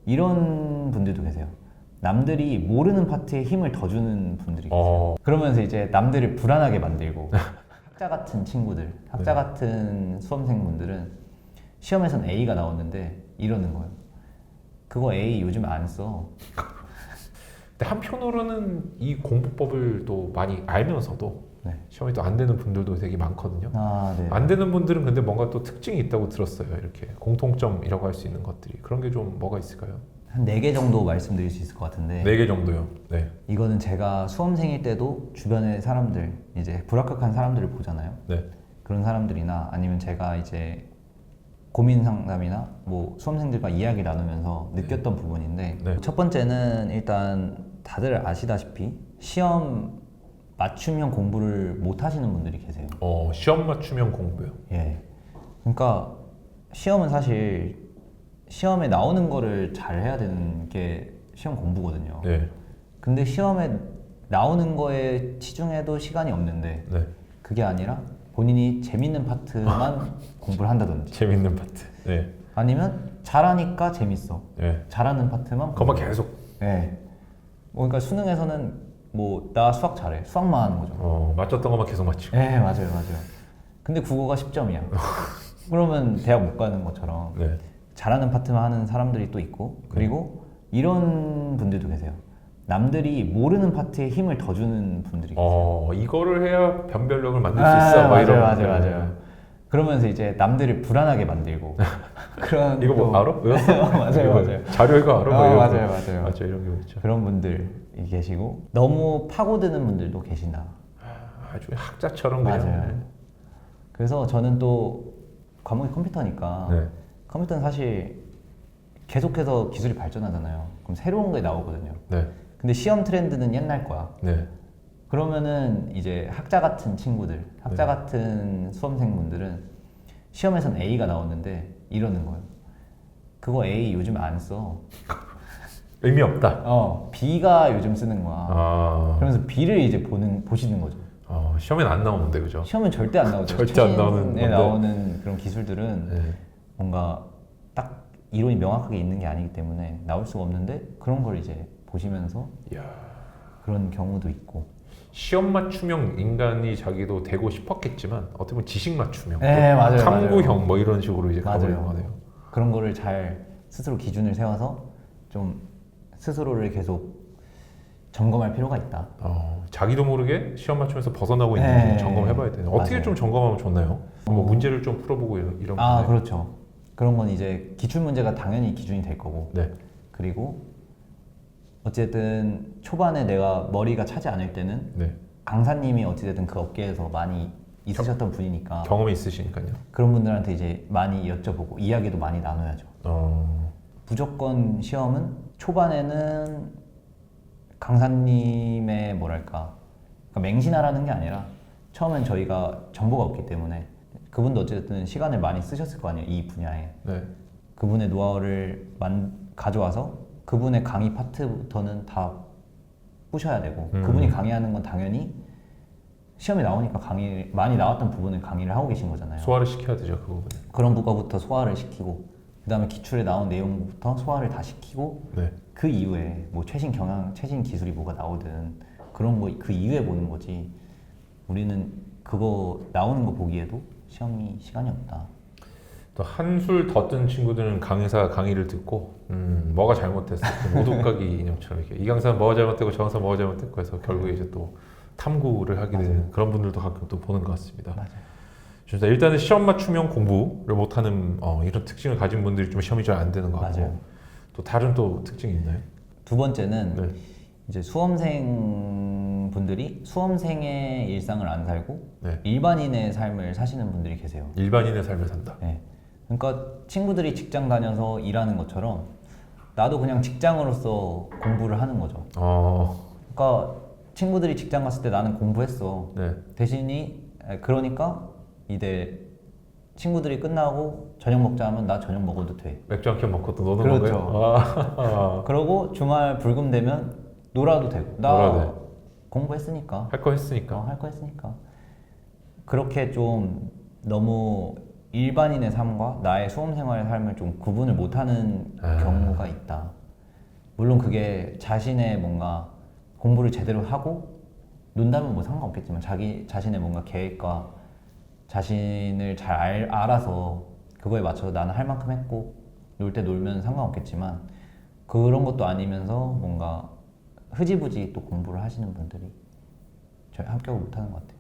이런 분들도 계세요. 남들이 모르는 파트에 힘을 더 주는 분들이 계세요. 그러면서 이제 남들을 불안하게 만들고 학자 같은 친구들, 학자 같은 수험생분들은 시험에선 A가 나왔는데 이러는 거예요. 그거 A 요즘 안 써. 근데 한편으로는 이 공부법을 또 많이 알면서도 네. 시험이 또 안 되는 분들도 되게 많거든요. 네. 안 되는 분들은 근데 뭔가 또 특징이 있다고 들었어요. 이렇게 공통점이라고 할 수 있는 것들이. 그런 게 좀 뭐가 있을까요? 한 4개 정도 말씀드릴 수 있을 것 같은데 4개 정도요. 네. 이거는 제가 수험생일 때도 주변의 사람들, 이제 불합격한 사람들을 보잖아요. 네. 그런 사람들이나 아니면 제가 이제 고민 상담이나 뭐 수험생들과 이야기 나누면서 느꼈던 부분인데 네. 첫 번째는 일단 다들 아시다시피 시험 맞춤형 공부를 못 하시는 분들이 계세요. 시험 맞춤형 공부요. 예. 그러니까 시험은 사실 시험에 나오는 거를 잘 해야 되는 게 시험 공부거든요. 네. 근데 시험에 나오는 거에 치중해도 시간이 없는데 네. 그게 아니라 본인이 재밌는 파트만 공부를 한다든지 재밌는 파트. 네. 아니면 잘하니까 재밌어. 네. 잘하는 파트만 그것만 공부해요. 계속. 네. 그러니까 수능에서는 뭐 나 수학 잘해. 수학만 하는 거죠. 맞췄던 것만 계속 맞히고. 네, 맞아요. 근데 국어가 10점이야. 그러면 대학 못 가는 것처럼 네. 잘하는 파트만 하는 사람들이 또 있고 그리고 이런 분들도 계세요. 남들이 모르는 파트에 힘을 더 주는 분들이 계세요. 이거를 해야 변별력을 만들 수 있어. 막 이런. 맞아요. 그러면서 이제 남들을 불안하게 만들고 그런 이거 뭐 또- 알아? 외웠어? 맞아요. 자료 이거 알아? 뭐 이런 거. 맞아요. 맞죠, 이런 게 있죠. 그런 분들이 계시고 너무 파고드는 분들도 계신다. 아주 학자처럼 그냥. 맞아요. 그래서 저는 또 과목이 컴퓨터니까 네. 컴퓨터는 사실 계속해서 기술이 발전하잖아요. 그럼 새로운 게 나오거든요. 네. 근데 시험 트렌드는 옛날 거야. 네. 그러면은 이제 학자 같은 친구들, 학자 같은 수험생분들은 시험에선 A가 나왔는데 이러는 거예요. 그거 A 요즘 안 써. 의미 없다. B가 요즘 쓰는 거야. 그러면서 B를 이제 보시는 거죠. 시험엔 안 나오는데, 그죠? 시험은 절대 안 나오죠. 절대 안 나오는 건데. 최신에 나오는 그런 기술들은 네. 뭔가 딱 이론이 명확하게 있는 게 아니기 때문에 나올 수가 없는데 그런 걸 이제 보시면서 이야. 그런 경우도 있고. 시험 맞춤형 인간이 자기도 되고 싶었겠지만 어떻게 보면 지식 맞춤형, 네, 맞아요. 탐구형 뭐 이런 식으로 이제 맞아요. 가버리는 거네요. 그런 거를 잘 스스로 기준을 세워서 좀 스스로를 계속 점검할 필요가 있다. 자기도 모르게 시험 맞추면서 벗어나고 있는지 네. 점검해봐야 되네요. 어떻게 맞아요. 좀 점검하면 좋나요? 뭐 문제를 좀 풀어보고 이런 거네. 그렇죠. 그런 건 이제 기출 문제가 당연히 기준이 될 거고. 네. 그리고 어쨌든 초반에 내가 머리가 차지 않을 때는 네. 강사님이 어찌됐든 그 업계에서 많이 있으셨던 분이니까 경험이 있으시니까요. 그런 분들한테 이제 많이 여쭤보고 이야기도 많이 나눠야죠. 무조건 시험은 초반에는 강사님의 뭐랄까 그러니까 맹신하라는 게 아니라 처음엔 저희가 정보가 없기 때문에 그분도 어쨌든 시간을 많이 쓰셨을 거 아니에요, 이 분야에. 네. 그분의 노하우를 가져와서 그분의 강의 파트부터는 다 부셔야 되고 그분이 강의하는 건 당연히 시험에 나오니까 많이 나왔던 부분을 강의를 하고 계신 거잖아요. 소화를 시켜야 되죠, 그 부분을. 그런 부분부터 소화를 시키고 그 다음에 기출에 나온 내용부터 소화를 다 시키고 네. 그 이후에 뭐 최신 기술이 뭐가 나오든 그런 거 그 이후에 보는 거지 우리는 그거 나오는 거 보기에도 시간이 없다. 또 한술 더 뜬 친구들은 강의사 강의를 듣고 뭐가 잘못됐어 모독가기 인형처럼 이렇게 이 강사는 뭐가 잘못되고 저 강사는 뭐가 잘못됐고 해서 결국에 이제 또 탐구를 하게 되는 그런 분들도 가끔 또 보는 것 같습니다. 맞아요. 좋습니다. 일단은 시험 맞춤형 공부를 못하는 이런 특징을 가진 분들이 좀 시험이 잘 안 되는 것 같고 맞아요. 또 다른 또 특징이 있나요? 두 번째는 네. 이제 수험생 분들이 수험생의 일상을 안 살고 네. 일반인의 삶을 사시는 분들이 계세요. 일반인의 삶을 산다. 네. 그러니까 친구들이 직장 다녀서 일하는 것처럼 나도 그냥 직장으로서 공부를 하는 거죠. 그러니까 친구들이 직장 갔을 때 나는 공부했어. 네. 그러니까 이제 친구들이 끝나고 저녁 먹자 하면 나 저녁 먹어도 돼. 맥주 한 캔 먹고 또 노는 그렇죠. 건가요? 그러고 주말 불금 되면 놀아도 되고. 놀아도 나 돼. 공부했으니까. 할 거 했으니까. 할 거 했으니까. 그렇게 좀 너무 일반인의 삶과 나의 수험생활의 삶을 좀 구분을 못하는 경우가 있다. 물론 그게 자신의 뭔가 공부를 제대로 하고 논다면 뭐 상관없겠지만 자기 자신의 뭔가 계획과 자신을 잘 알아서 그거에 맞춰서 나는 할 만큼 했고 놀 때 놀면 상관없겠지만 그런 것도 아니면서 뭔가 흐지부지 또 공부를 하시는 분들이 저희 합격을 못하는 것 같아요.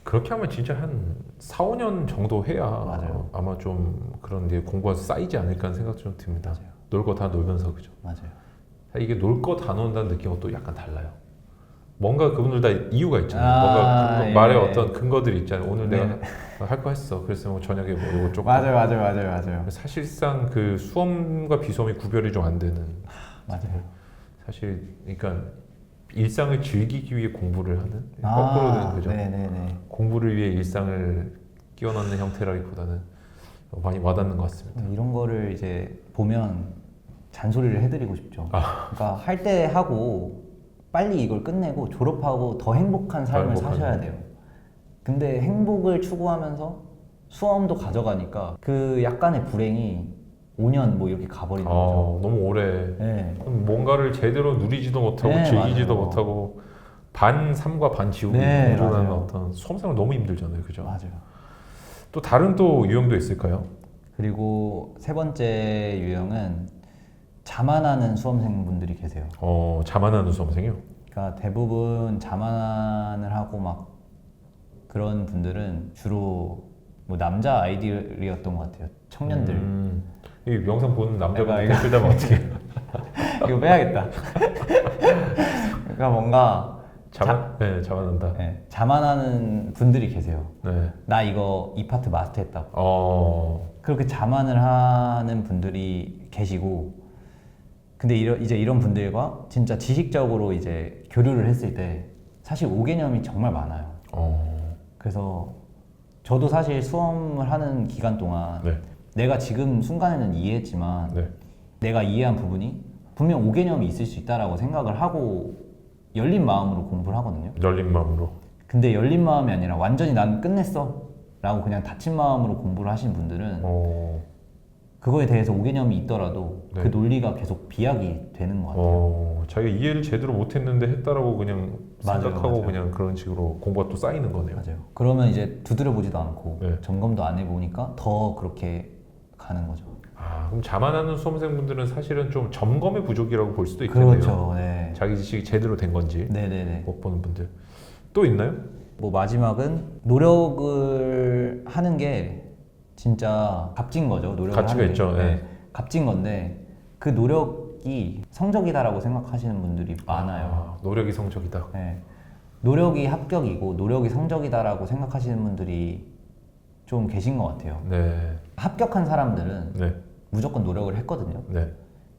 그렇게 하면 진짜 한 4, 5년 정도 해야 맞아요. 아마 좀 그런 게 공부가 쌓이지 않을까 하는 생각 좀 듭니다. 맞아요. 놀 거 다 놀면서 그죠. 맞아요. 이게 놀 거 다 논다는 느낌은 또 약간 달라요. 뭔가 그분들 다 이유가 있잖아요. 아, 뭔가 예. 말에 어떤 근거들이 있잖아요. 오늘 네. 내가 할 거 했어. 그래서 뭐 저녁에 뭐 이거 조금. 맞아요. 사실상 그 수험과 비수험이 구별이 좀 안 되는. 맞아요. 사실 그러니까 일상을 즐기기 위해 공부를 하는 거꾸로는 그죠. 네네네. 공부를 위해 일상을 끼워 넣는 형태라기보다는 많이 와닿는 것 같습니다. 이런 거를 이제 보면 잔소리를 해드리고 싶죠. 아. 그러니까 할 때 하고 빨리 이걸 끝내고 졸업하고 더 행복한 삶을 행복한 사셔야 삶. 돼요. 근데 행복을 추구하면서 수험도 가져가니까 그 약간의 불행이 5년 뭐 이렇게 가버리는 거죠. 너무 오래 네. 뭔가를 제대로 누리지도 못하고 네, 즐기지도 맞아요. 못하고 반 삶과 반 지옥이 네, 공존하는 맞아요. 어떤 수험생활 너무 힘들잖아요, 그죠? 맞아요. 또 다른 또 유형도 있을까요? 그리고 세 번째 유형은 자만하는 수험생분들이 계세요. 자만하는 수험생이요? 그러니까 대부분 자만을 하고 막 그런 분들은 주로 뭐 남자 아이들이었던 것 같아요. 청년들. 이 영상 보는 남자가 내가 댓글 달면 어떻게? 이거 빼야겠다. 그러니까 뭔가 자만한다. 네, 자만하는 분들이 계세요. 네. 나 이거 이 파트 마스터했다고. 그렇게 자만을 하는 분들이 계시고, 근데 이제 이런 분들과 진짜 지식적으로 이제 교류를 했을 때 사실 5개념이 정말 많아요. 그래서 저도 사실 수험을 하는 기간 동안 네. 내가 지금 순간에는 이해했지만 네. 내가 이해한 부분이 분명 5개념이 있을 수 있다라고 생각을 하고 열린 마음으로 공부를 하거든요. 열린 마음으로. 근데 열린 마음이 아니라 완전히 난 끝냈어 라고 그냥 닫힌 마음으로 공부를 하신 분들은 그거에 대해서 5개념이 있더라도 네. 그 논리가 계속 비약이 되는 것 같아요. 자기가 이해를 제대로 못했는데 했다라고 그냥 맞아요, 생각하고 맞아요. 그냥 그런 식으로 공부가 또 쌓이는 거네요. 맞아요. 그러면 이제 두드려 보지도 않고 네. 점검도 안 해보니까 더 그렇게 가는 거죠. 그럼 자만하는 수험생분들은 사실은 좀 점검의 부족이라고 볼 수도 있겠네요. 그렇죠. 네. 자기 지식이 제대로 된 건지 네네네. 못 보는 분들 또 있나요? 뭐 마지막은 노력을 하는 게 진짜 값진 거죠. 노력을 가치가 하는 게. 있죠. 네. 값진 건데 그 노력이 성적이다라고 생각하시는 분들이 많아요. 노력이 성적이다. 네. 노력이 합격이고 노력이 성적이다라고 생각하시는 분들이 좀 계신 것 같아요. 네. 합격한 사람들은 네. 무조건 노력을 했거든요. 네.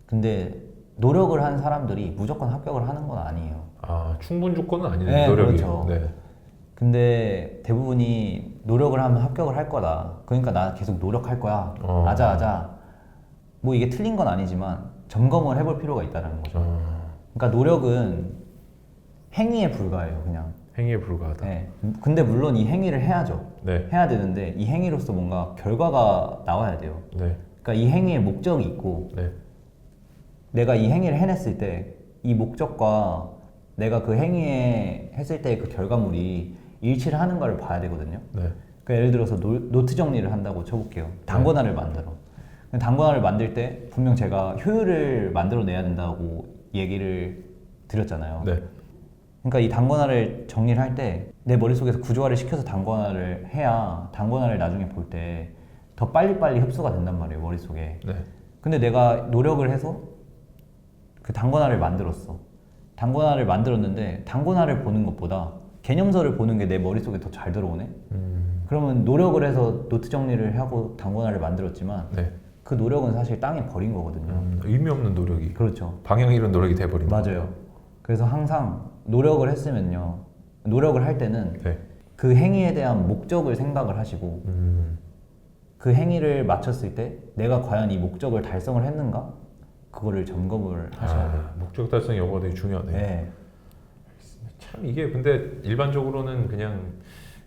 근데 노력을 한 사람들이 무조건 합격을 하는 건 아니에요. 충분 조건은 아니네. 네, 노력이. 그렇죠. 네. 근데 대부분이 노력을 하면 합격을 할 거다. 그러니까 나 계속 노력할 거야. 어. 아자. 뭐 이게 틀린 건 아니지만 점검을 해볼 필요가 있다는 거죠. 그러니까 노력은 행위에 불과해요, 그냥. 행위에 불과하다. 네. 근데 물론 이 행위를 해야죠. 네. 해야 되는데 이 행위로서 뭔가 결과가 나와야 돼요. 네. 그러니까 이 행위의 목적이 있고 네. 내가 이 행위를 해냈을 때 이 목적과 내가 그 행위에 했을 때 그 결과물이 일치를 하는 걸 봐야 되거든요. 네. 그러니까 예를 들어서 노트 정리를 한다고 쳐볼게요. 단권화를 만들어. 단권화를 만들 때 분명 제가 효율을 만들어내야 된다고 얘기를 드렸잖아요. 네. 그러니까 이 단권화를 정리를 할 때 내 머릿속에서 구조화를 시켜서 단권화를 해야 단권화를 나중에 볼 때 더 빨리빨리 흡수가 된단 말이에요, 머릿속에. 네. 근데 내가 노력을 해서 그 단권화를 만들었어. 단권화를 만들었는데 단권화를 보는 것보다 개념서를 보는 게 내 머릿속에 더 잘 들어오네? 그러면 노력을 해서 노트 정리를 하고 단권화를 만들었지만 네. 그 노력은 사실 땅에 버린 거거든요. 의미 없는 노력이. 그렇죠. 방향 잃은 노력이 돼버린다. 맞아요. 그래서 항상 노력을 했으면요. 노력을 할 때는 네. 그 행위에 대한 목적을 생각을 하시고 그 행위를 마쳤을 때 내가 과연 이 목적을 달성을 했는가? 그거를 점검을 하셔야 돼요. 목적 달성 여부가 되게 중요하네요. 네. 참 이게 근데 일반적으로는 그냥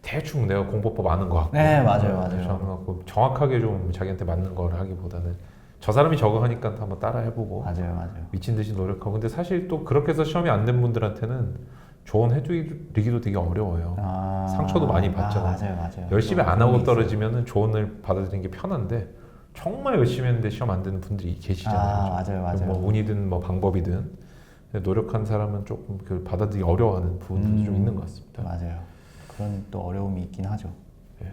대충 내가 공부법 아는 거 같고 네, 맞아요. 대충 아는 거 같고 정확하게 좀 자기한테 맞는 걸 하기보다는 저 사람이 저거 하니까 한번 따라 해보고 맞아요. 미친 듯이 노력하고. 근데 사실 또 그렇게 해서 시험이 안 된 분들한테는 조언해드리기도 되게 어려워요. 상처도 많이 받잖아요. 맞아요. 열심히 안 그런 하고 게 있어요. 떨어지면은 조언을 받아들이는 게 편한데 정말 열심히 했는데 시험 안 되는 분들이 계시잖아요. 맞아요. 뭐 운이든 뭐 방법이든 노력한 사람은 조금 그 받아들이기 어려워하는 부분도 좀 있는 것 같습니다. 맞아요. 그런 또 어려움이 있긴 하죠. 예.